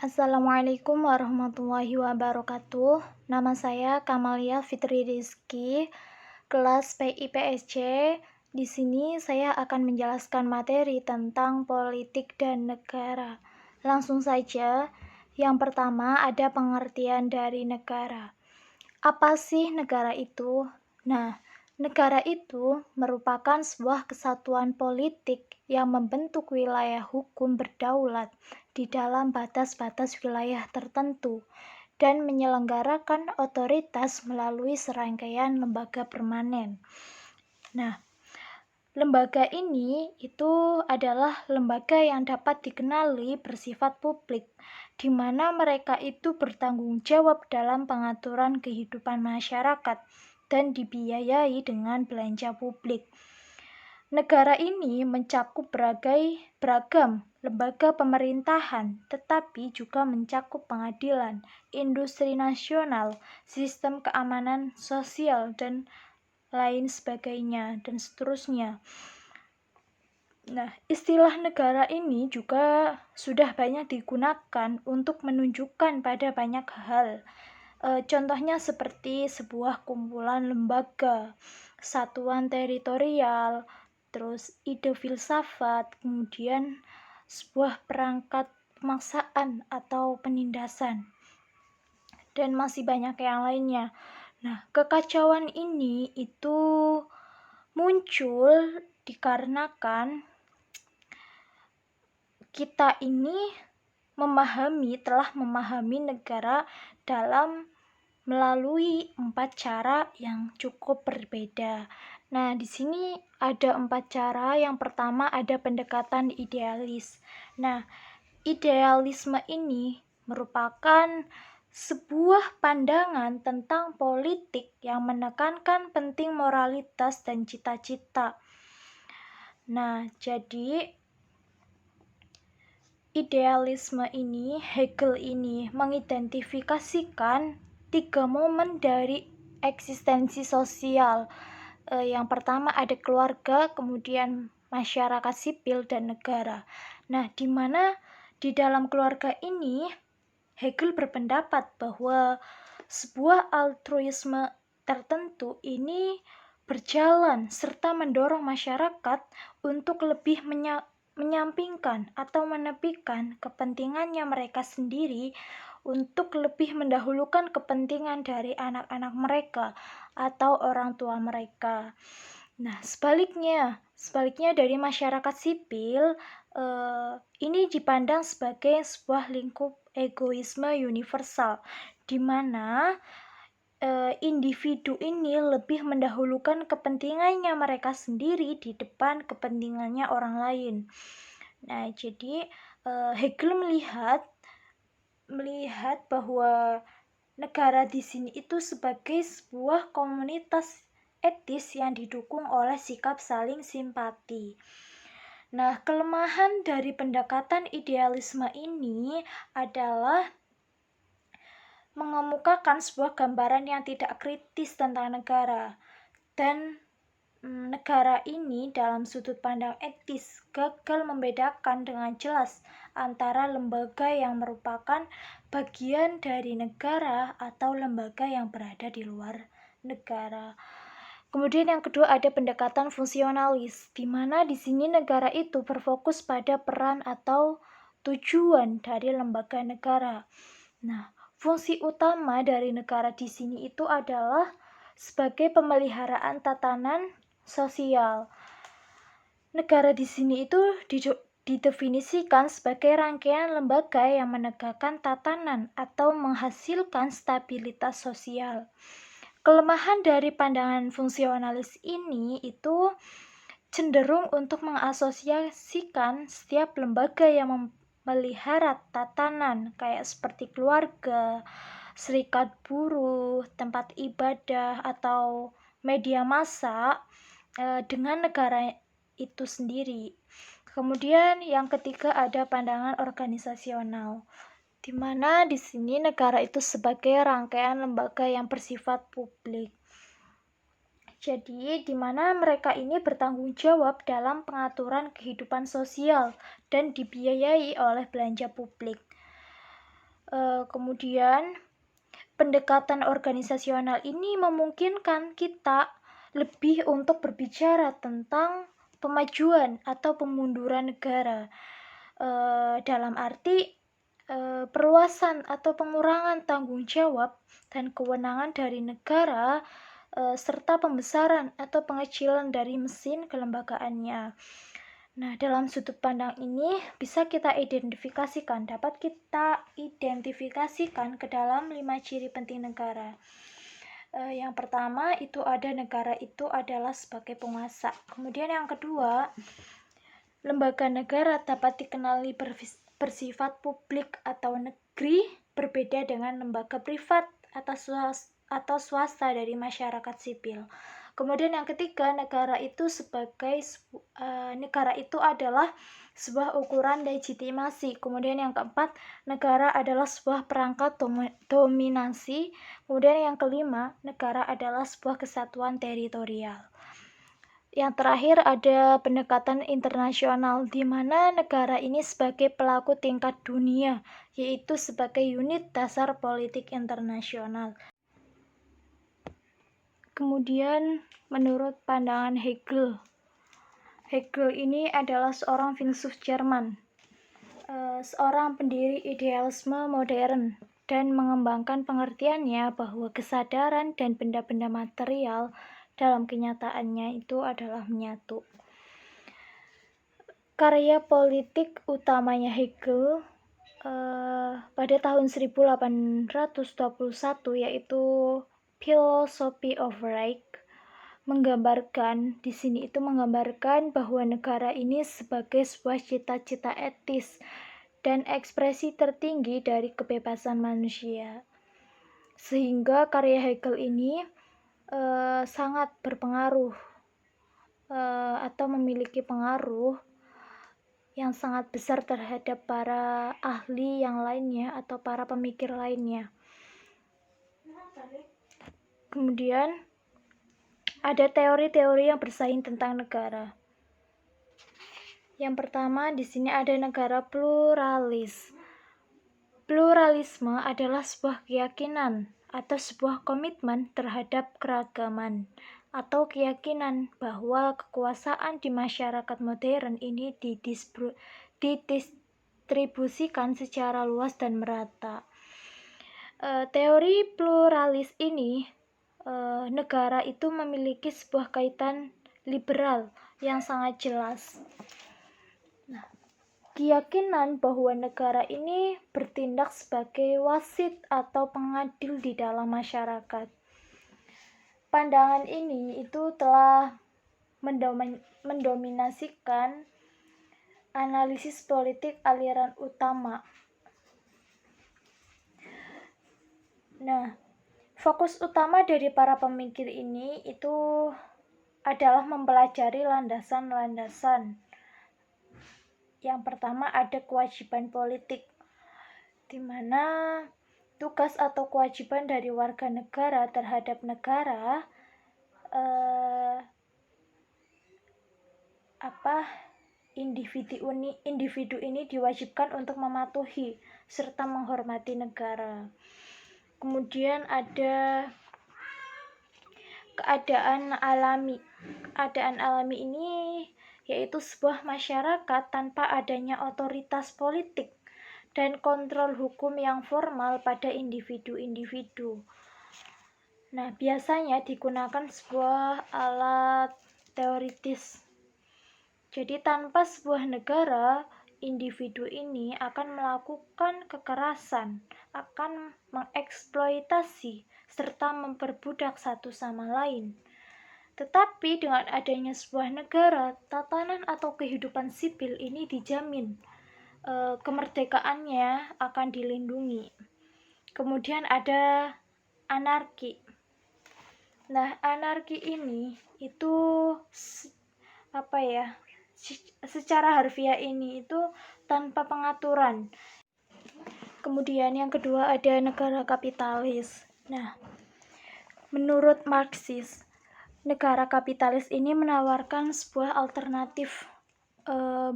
Assalamualaikum warahmatullahi wabarakatuh. Nama saya Kamalia Fitri Rizky, kelas PIPSC. Di sini saya akan menjelaskan materi tentang politik dan negara. Langsung saja, yang pertama ada pengertian dari negara. Apa sih negara itu? Nah, negara itu merupakan sebuah kesatuan politik yang membentuk wilayah hukum berdaulat di dalam batas-batas wilayah tertentu dan menyelenggarakan otoritas melalui serangkaian lembaga permanen. Nah, lembaga ini itu adalah lembaga yang dapat dikenali bersifat publik, di mana mereka itu bertanggung jawab dalam pengaturan kehidupan masyarakat dan dibiayai dengan belanja publik. Negara ini mencakup beragam lembaga pemerintahan, tetapi juga mencakup pengadilan, industri nasional, sistem keamanan sosial, dan lain sebagainya, dan seterusnya. Nah, istilah negara ini juga sudah banyak digunakan untuk menunjukkan pada banyak hal. Contohnya seperti sebuah kumpulan lembaga, satuan teritorial, terus ide filsafat, kemudian sebuah perangkat pemaksaan atau penindasan, dan masih banyak yang lainnya. Nah, kekacauan ini itu muncul dikarenakan kita ini telah memahami negara dalam melalui 4 cara yang cukup berbeda. Nah, di sini ada 4 cara. Yang pertama ada pendekatan idealis. Nah, idealisme ini merupakan sebuah pandangan tentang politik yang menekankan penting moralitas dan cita-cita. Nah, jadi idealisme ini, Hegel ini mengidentifikasikan 3 momen dari eksistensi sosial. Yang pertama ada keluarga, kemudian masyarakat sipil, dan negara. Nah, di mana di dalam keluarga ini Hegel berpendapat bahwa sebuah altruisme tertentu ini berjalan serta mendorong masyarakat untuk lebih menyampingkan atau menepikan kepentingannya mereka sendiri untuk lebih mendahulukan kepentingan dari anak-anak mereka atau orang tua mereka. Nah, sebaliknya dari masyarakat sipil, ini dipandang sebagai sebuah lingkup egoisme universal, di mana individu ini lebih mendahulukan kepentingannya mereka sendiri di depan kepentingannya orang lain. Nah, jadi Hegel melihat bahwa negara di sini itu sebagai sebuah komunitas etis yang didukung oleh sikap saling simpati. Nah, kelemahan dari pendekatan idealisme ini adalah mengemukakan sebuah gambaran yang tidak kritis tentang negara, dan negara ini dalam sudut pandang etis gagal membedakan dengan jelas antara lembaga yang merupakan bagian dari negara atau lembaga yang berada di luar negara. Kemudian yang kedua ada pendekatan fungsionalis, di mana di sini negara itu berfokus pada peran atau tujuan dari lembaga negara. Nah, fungsi utama dari negara di sini itu adalah sebagai pemeliharaan tatanan sosial. Negara di sini itu didefinisikan sebagai rangkaian lembaga yang menegakkan tatanan atau menghasilkan stabilitas sosial. Kelemahan dari pandangan fungsionalis ini itu cenderung untuk mengasosiasikan setiap lembaga yang memelihara tatanan kayak seperti keluarga, serikat buruh, tempat ibadah, atau media massa dengan negara itu sendiri. Kemudian yang ketiga ada pandangan organisasional, di mana di sini negara itu sebagai rangkaian lembaga yang bersifat publik. Jadi, di mana mereka ini bertanggung jawab dalam pengaturan kehidupan sosial dan dibiayai oleh belanja publik. Kemudian pendekatan organisasional ini memungkinkan kita lebih untuk berbicara tentang pemajuan atau pemunduran negara, dalam arti perluasan atau pengurangan tanggung jawab dan kewenangan dari negara, serta pembesaran atau pengecilan dari mesin kelembagaannya. Nah, dalam sudut pandang ini dapat kita identifikasikan ke dalam 5 ciri penting negara. Yang pertama itu ada negara itu adalah sebagai penguasa. Kemudian yang kedua, lembaga negara dapat dikenali bersifat publik atau negeri, berbeda dengan lembaga privat atau swasta dari masyarakat sipil. Kemudian yang ketiga, negara itu adalah sebuah ukuran legitimasi. Kemudian yang keempat, negara adalah sebuah perangkat dominasi. Kemudian yang kelima, negara adalah sebuah kesatuan teritorial. Yang terakhir ada pendekatan internasional, di mana negara ini sebagai pelaku tingkat dunia, yaitu sebagai unit dasar politik internasional. Kemudian menurut pandangan Hegel ini adalah seorang filsuf Jerman, seorang pendiri idealisme modern, dan mengembangkan pengertiannya bahwa kesadaran dan benda-benda material dalam kenyataannya itu adalah menyatu. Karya politik utamanya Hegel pada tahun 1821 yaitu Philosophy of Right menggambarkan bahwa negara ini sebagai sebuah cita-cita etis dan ekspresi tertinggi dari kebebasan manusia. Sehingga karya Hegel ini sangat berpengaruh atau memiliki pengaruh yang sangat besar terhadap para ahli yang lainnya atau para pemikir lainnya. Kemudian ada teori-teori yang bersaing tentang negara. Yang pertama di sini ada negara pluralis. Pluralisme adalah sebuah keyakinan atau sebuah komitmen terhadap keragaman, atau keyakinan bahwa kekuasaan di masyarakat modern ini didistribusikan secara luas dan merata. Teori pluralis ini, negara itu memiliki sebuah kaitan liberal yang sangat jelas. Nah, keyakinan bahwa negara ini bertindak sebagai wasit atau pengadil di dalam masyarakat. Pandangan ini itu telah mendominasikan analisis politik aliran utama. Nah, fokus utama dari para pemikir ini itu adalah mempelajari landasan-landasan. Yang pertama ada kewajiban politik, di mana tugas atau kewajiban dari warga negara terhadap negara individu ini diwajibkan untuk mematuhi serta menghormati negara. Kemudian ada keadaan alami. Keadaan alami ini yaitu sebuah masyarakat tanpa adanya otoritas politik dan kontrol hukum yang formal pada individu-individu. Nah, biasanya digunakan sebuah alat teoritis. Jadi tanpa sebuah negara, individu ini akan melakukan kekerasan, akan mengeksploitasi, serta memperbudak satu sama lain. Tetapi dengan adanya sebuah negara, tatanan atau kehidupan sipil ini dijamin, kemerdekaannya akan dilindungi. Kemudian ada anarki. Nah, anarki ini itu secara harfiah ini itu tanpa pengaturan. Kemudian yang kedua ada negara kapitalis. Nah, menurut Marxis, negara kapitalis ini menawarkan sebuah alternatif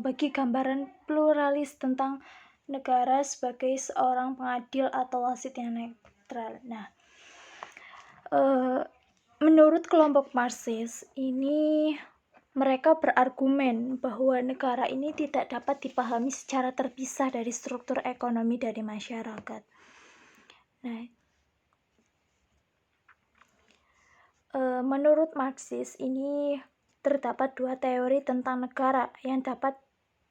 bagi gambaran pluralis tentang negara sebagai seorang pengadil atau wasit yang netral. Nah, menurut kelompok Marxis ini, mereka berargumen bahwa negara ini tidak dapat dipahami secara terpisah dari struktur ekonomi dari masyarakat. Nah, menurut Marxis ini terdapat dua teori tentang negara yang dapat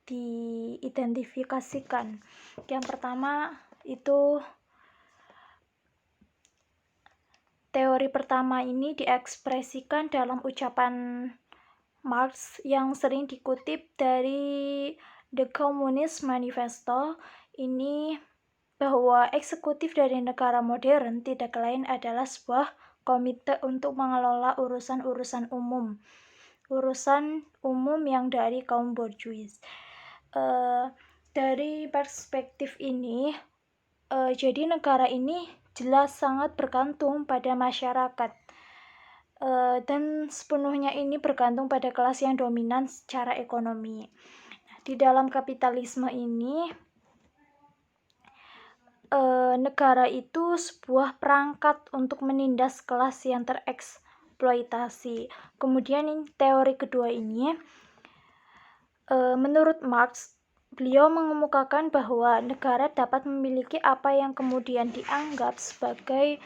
diidentifikasikan. Yang pertama itu, teori pertama ini diekspresikan dalam ucapan Marx yang sering dikutip dari The Communist Manifesto ini, bahwa eksekutif dari negara modern tidak lain adalah sebuah komite untuk mengelola urusan-urusan umum yang dari kaum borjuis. Dari perspektif ini, jadi negara ini jelas sangat bergantung pada masyarakat, dan sepenuhnya ini bergantung pada kelas yang dominan secara ekonomi. Di dalam kapitalisme ini, negara itu sebuah perangkat untuk menindas kelas yang tereksploitasi. Kemudian teori kedua ini, menurut Marx, beliau mengemukakan bahwa negara dapat memiliki apa yang kemudian dianggap sebagai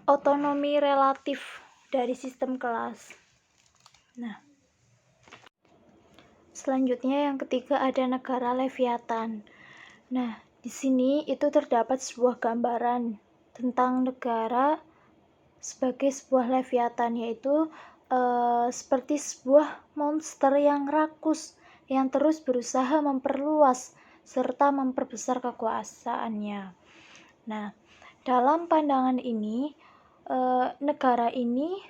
otonomi relatif dari sistem kelas. Nah, selanjutnya yang ketiga ada negara Leviathan. Nah, di sini itu terdapat sebuah gambaran tentang negara sebagai sebuah Leviathan, yaitu seperti sebuah monster yang rakus yang terus berusaha memperluas serta memperbesar kekuasaannya. Nah, dalam pandangan ini, negara ini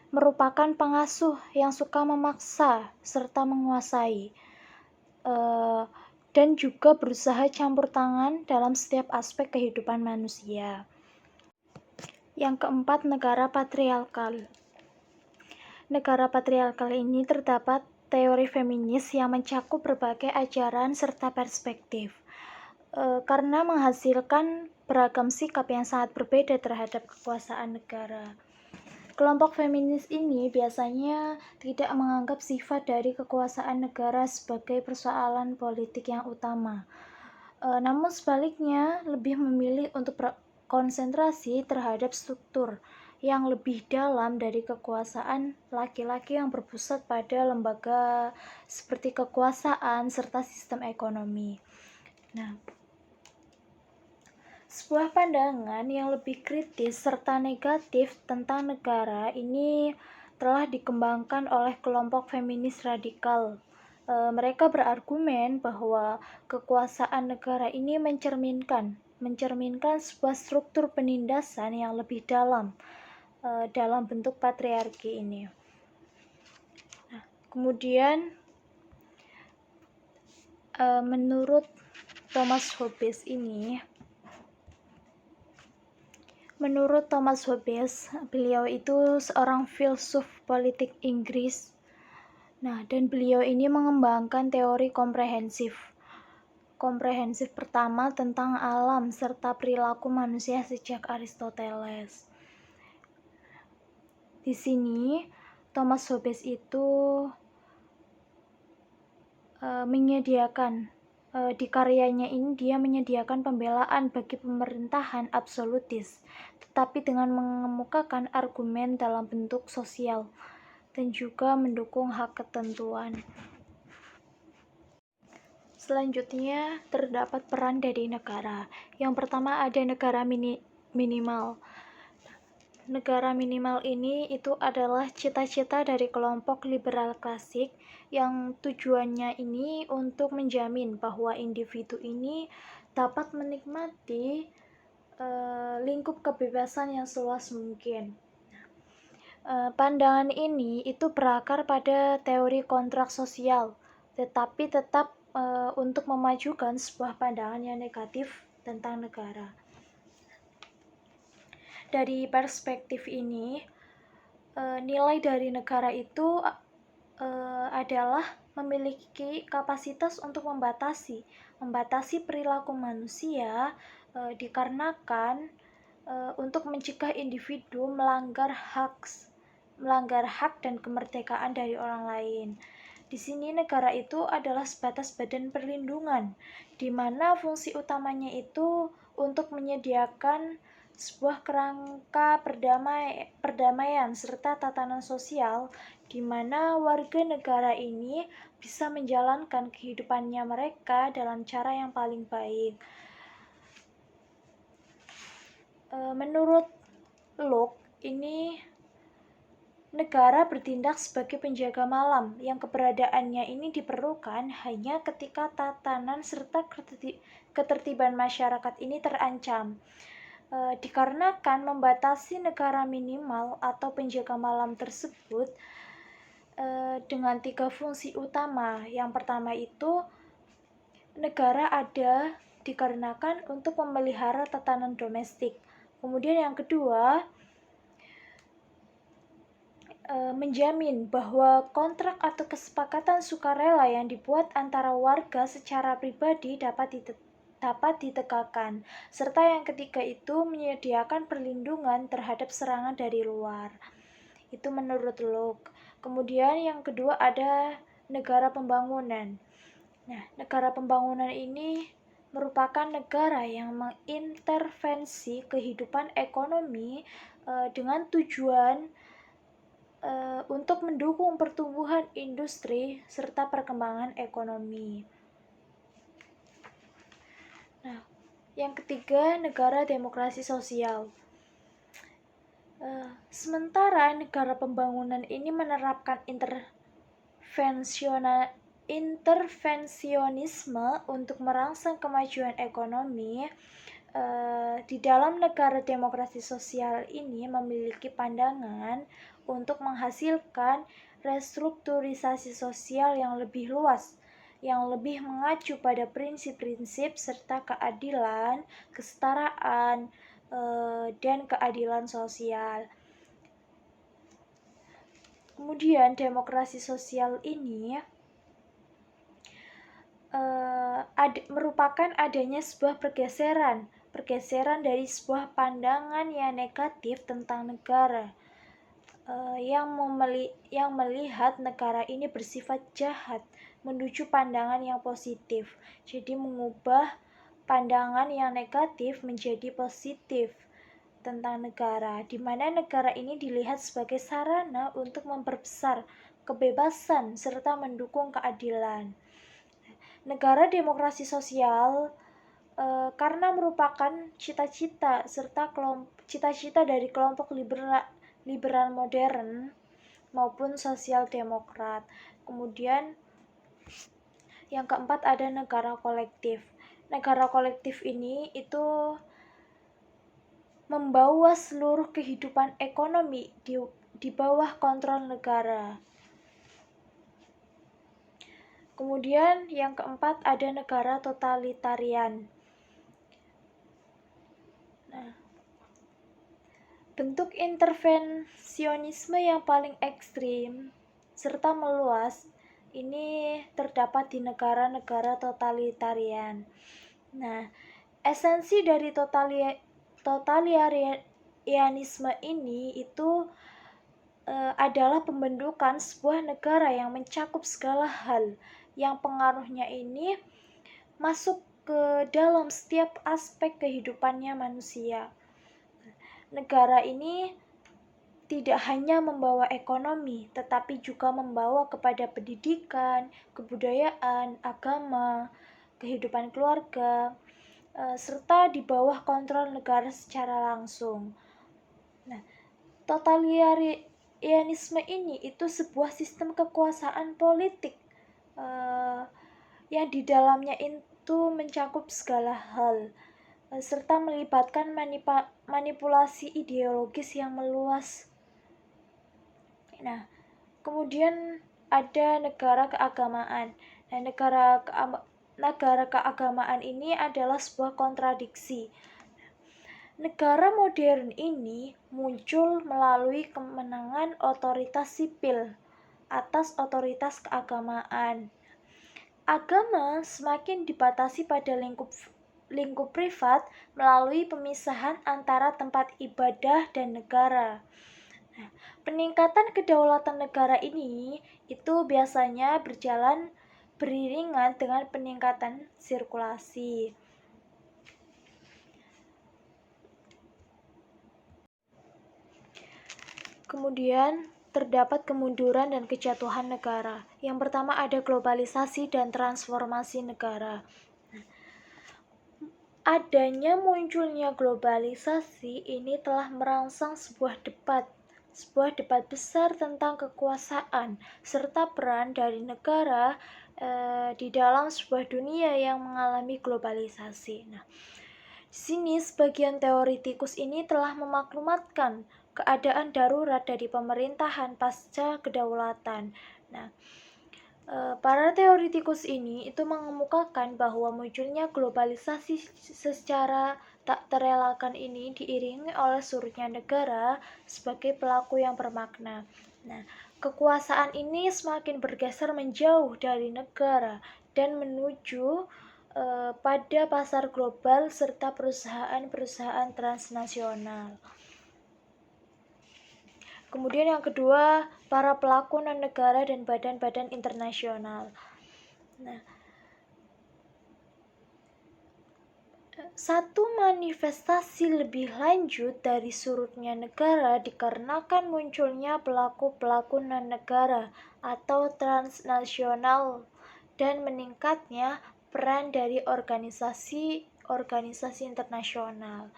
merupakan pengasuh yang suka memaksa serta menguasai, dan juga berusaha campur tangan dalam setiap aspek kehidupan manusia. Yang keempat, negara patriarkal. Negara patriarkal ini terdapat teori feminis yang mencakup berbagai ajaran serta perspektif, karena menghasilkan beragam sikap yang sangat berbeda terhadap kekuasaan negara. Kelompok feminis ini biasanya tidak menganggap sifat dari kekuasaan negara sebagai persoalan politik yang utama, namun sebaliknya lebih memilih untuk berkonsentrasi terhadap struktur yang lebih dalam dari kekuasaan laki-laki yang berpusat pada lembaga seperti kekuasaan serta sistem ekonomi. Nah, sebuah pandangan yang lebih kritis serta negatif tentang negara ini telah dikembangkan oleh kelompok feminis radikal. Mereka berargumen bahwa kekuasaan negara ini mencerminkan sebuah struktur penindasan yang lebih dalam, dalam bentuk patriarki ini. Nah, kemudian menurut Thomas Hobbes, beliau itu seorang filsuf politik Inggris. Nah, dan beliau ini mengembangkan teori komprehensif pertama tentang alam serta perilaku manusia sejak Aristoteles. Di sini Thomas Hobbes itu di karyanya ini dia menyediakan pembelaan bagi pemerintahan absolutis, tetapi dengan mengemukakan argumen dalam bentuk sosial dan juga mendukung hak ketentuan. Selanjutnya terdapat peran dari negara. Yang pertama ada negara minimal. Negara minimal ini itu adalah cita-cita dari kelompok liberal klasik yang tujuannya ini untuk menjamin bahwa individu ini dapat menikmati lingkup kebebasan yang seluas mungkin. Pandangan ini itu berakar pada teori kontrak sosial, tetapi tetap untuk memajukan sebuah pandangan yang negatif tentang negara. Dari perspektif ini, nilai dari negara itu adalah memiliki kapasitas untuk membatasi membatasi perilaku manusia dikarenakan untuk mencegah individu melanggar hak dan kemerdekaan dari orang lain. Di sini negara itu adalah sebatas badan perlindungan, di mana fungsi utamanya itu untuk menyediakan sebuah kerangka perdamaian serta tatanan sosial di mana warga negara ini bisa menjalankan kehidupannya mereka dalam cara yang paling baik. Menurut Locke, ini negara bertindak sebagai penjaga malam yang keberadaannya ini diperlukan hanya ketika tatanan serta ketertiban masyarakat ini terancam. Dikarenakan membatasi negara minimal atau penjaga malam tersebut dengan 3 fungsi utama. Yang pertama itu, negara ada dikarenakan untuk memelihara tatanan domestik. Kemudian yang kedua, menjamin bahwa kontrak atau kesepakatan sukarela yang dibuat antara warga secara pribadi dapat ditegakkan, serta yang ketiga itu menyediakan perlindungan terhadap serangan dari luar. Itu menurut Locke. Kemudian yang kedua ada negara pembangunan. Nah, negara pembangunan ini merupakan negara yang mengintervensi kehidupan ekonomi dengan tujuan untuk mendukung pertumbuhan industri serta perkembangan ekonomi. Nah, yang ketiga, negara demokrasi sosial. Sementara negara pembangunan ini menerapkan intervensionisme untuk merangsang kemajuan ekonomi, di dalam negara demokrasi sosial ini memiliki pandangan untuk menghasilkan restrukturisasi sosial yang lebih luas, yang lebih mengacu pada prinsip-prinsip serta keadilan, kesetaraan, dan keadilan sosial. Kemudian demokrasi sosial ini merupakan adanya sebuah pergeseran dari sebuah pandangan yang negatif tentang negara, yang melihat negara ini bersifat jahat menuju pandangan yang positif. Jadi mengubah pandangan yang negatif menjadi positif tentang negara, di mana negara ini dilihat sebagai sarana untuk memperbesar kebebasan serta mendukung keadilan. Negara demokrasi sosial karena merupakan cita-cita dari kelompok liberal modern maupun sosial demokrat. Kemudian yang keempat ada negara kolektif. Negara kolektif ini itu membawa seluruh kehidupan ekonomi di bawah kontrol negara. Kemudian yang keempat ada negara totalitarian. Nah, bentuk intervensionisme yang paling ekstrim serta meluas ini terdapat di negara-negara totalitarian. Nah, esensi dari totalitarianisme ini itu adalah pembentukan sebuah negara yang mencakup segala hal, yang pengaruhnya ini masuk ke dalam setiap aspek kehidupannya manusia. Negara ini tidak hanya membawa ekonomi, tetapi juga membawa kepada pendidikan, kebudayaan, agama, kehidupan keluarga, serta di bawah kontrol negara secara langsung. Nah, totalitarianisme ini itu sebuah sistem kekuasaan politik yang di dalamnya itu mencakup segala hal, serta melibatkan manipulasi ideologis yang meluas. Nah, kemudian ada negara keagamaan. Nah, negara keagamaan ini adalah sebuah kontradiksi. Negara modern ini muncul melalui kemenangan otoritas sipil atas otoritas keagamaan. agama semakin dibatasi pada lingkup privat melalui pemisahan antara tempat ibadah dan negara. Nah, peningkatan kedaulatan negara ini itu biasanya berjalan beriringan dengan peningkatan sirkulasi. Kemudian terdapat kemunduran dan kejatuhan negara. Yang pertama ada globalisasi dan transformasi negara. Adanya munculnya globalisasi ini telah merangsang sebuah debat besar tentang kekuasaan serta peran dari negara di dalam sebuah dunia yang mengalami globalisasi. Nah, di sini sebagian teoritikus ini telah memaklumatkan keadaan darurat dari pemerintahan pasca kedaulatan. Nah, para teoritikus ini itu mengemukakan bahwa munculnya globalisasi secara tak terelakkan ini diiringi oleh surutnya negara sebagai pelaku yang bermakna. Nah, kekuasaan ini semakin bergeser menjauh dari negara dan menuju pada pasar global serta perusahaan-perusahaan transnasional. Kemudian yang kedua, para pelaku non-negara dan badan-badan internasional. Nah, satu manifestasi lebih lanjut dari surutnya negara dikarenakan munculnya pelaku-pelaku non-negara atau transnasional dan meningkatnya peran dari organisasi internasional.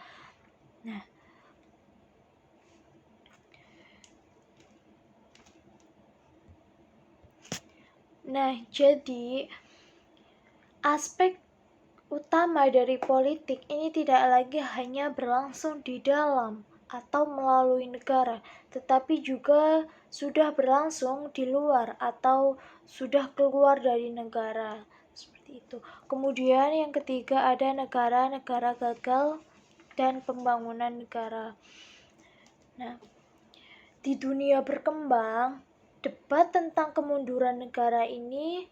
Nah, jadi aspek utama dari politik ini tidak lagi hanya berlangsung di dalam atau melalui negara, tetapi juga sudah berlangsung di luar atau sudah keluar dari negara. Seperti itu. Kemudian yang ketiga ada negara-negara gagal dan pembangunan negara. Nah, di dunia berkembang, debat tentang kemunduran negara ini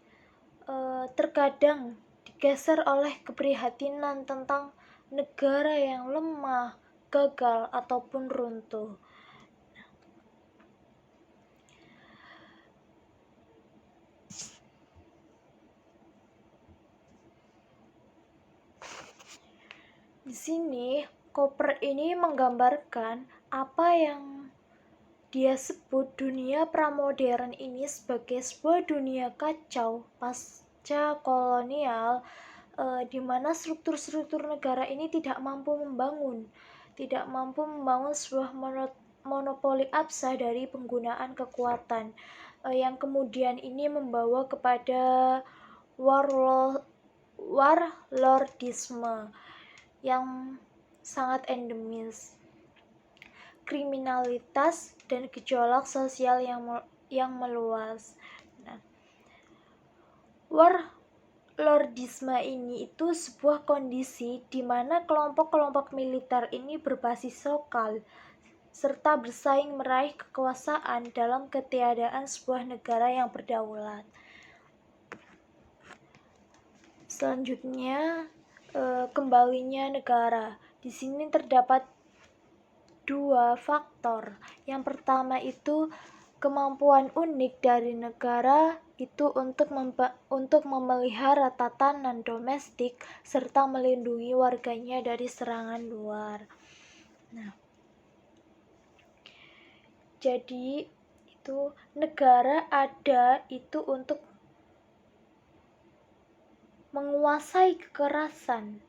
terkadang digeser oleh keprihatinan tentang negara yang lemah, gagal, ataupun runtuh. Di sini, Koper ini menggambarkan apa yang dia sebut dunia pramodern ini sebagai sebuah dunia kacau pasca kolonial, di mana struktur-struktur negara ini tidak mampu membangun sebuah monopoli absa dari penggunaan kekuatan, yang kemudian ini membawa kepada warlordisme yang sangat endemis, kriminalitas dan gejolak sosial yang meluas. Nah, warlordisme ini itu sebuah kondisi di mana kelompok-kelompok militer ini berbasis lokal serta bersaing meraih kekuasaan dalam ketiadaan sebuah negara yang berdaulat. Selanjutnya, kembalinya negara. Di sini terdapat dua faktor. Yang pertama itu kemampuan unik dari negara itu untuk memelihara tatanan domestik serta melindungi warganya dari serangan luar. Nah, jadi itu negara ada itu untuk menguasai kekerasan.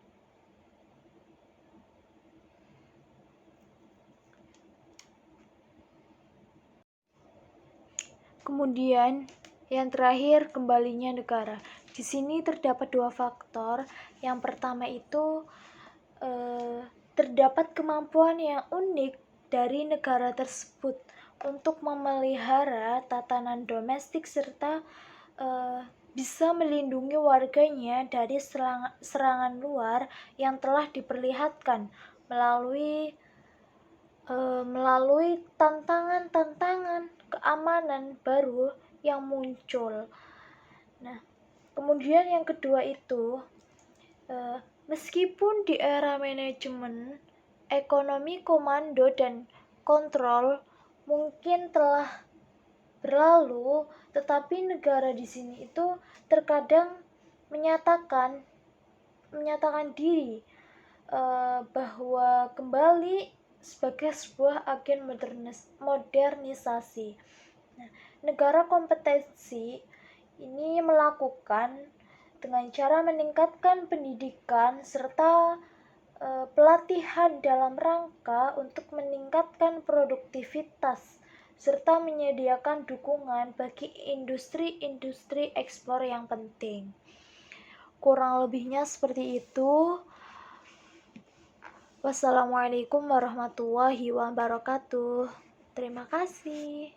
Kemudian yang terakhir, kembalinya negara. Di sini terdapat dua faktor. Yang pertama itu terdapat kemampuan yang unik dari negara tersebut untuk memelihara tatanan domestik serta bisa melindungi warganya dari serangan luar yang telah diperlihatkan melalui tantangan-tantangan keamanan baru yang muncul. Nah, Kemudian yang kedua itu, meskipun di era manajemen, ekonomi komando dan kontrol mungkin telah berlalu, tetapi negara di sini itu terkadang menyatakan diri bahwa kembali sebagai sebuah agen modernisasi. Nah, negara kompetensi ini melakukan dengan cara meningkatkan pendidikan serta pelatihan dalam rangka untuk meningkatkan produktivitas serta menyediakan dukungan bagi industri-industri ekspor yang penting. Kurang lebihnya seperti itu. Wassalamualaikum warahmatullahi wabarakatuh. Terima kasih.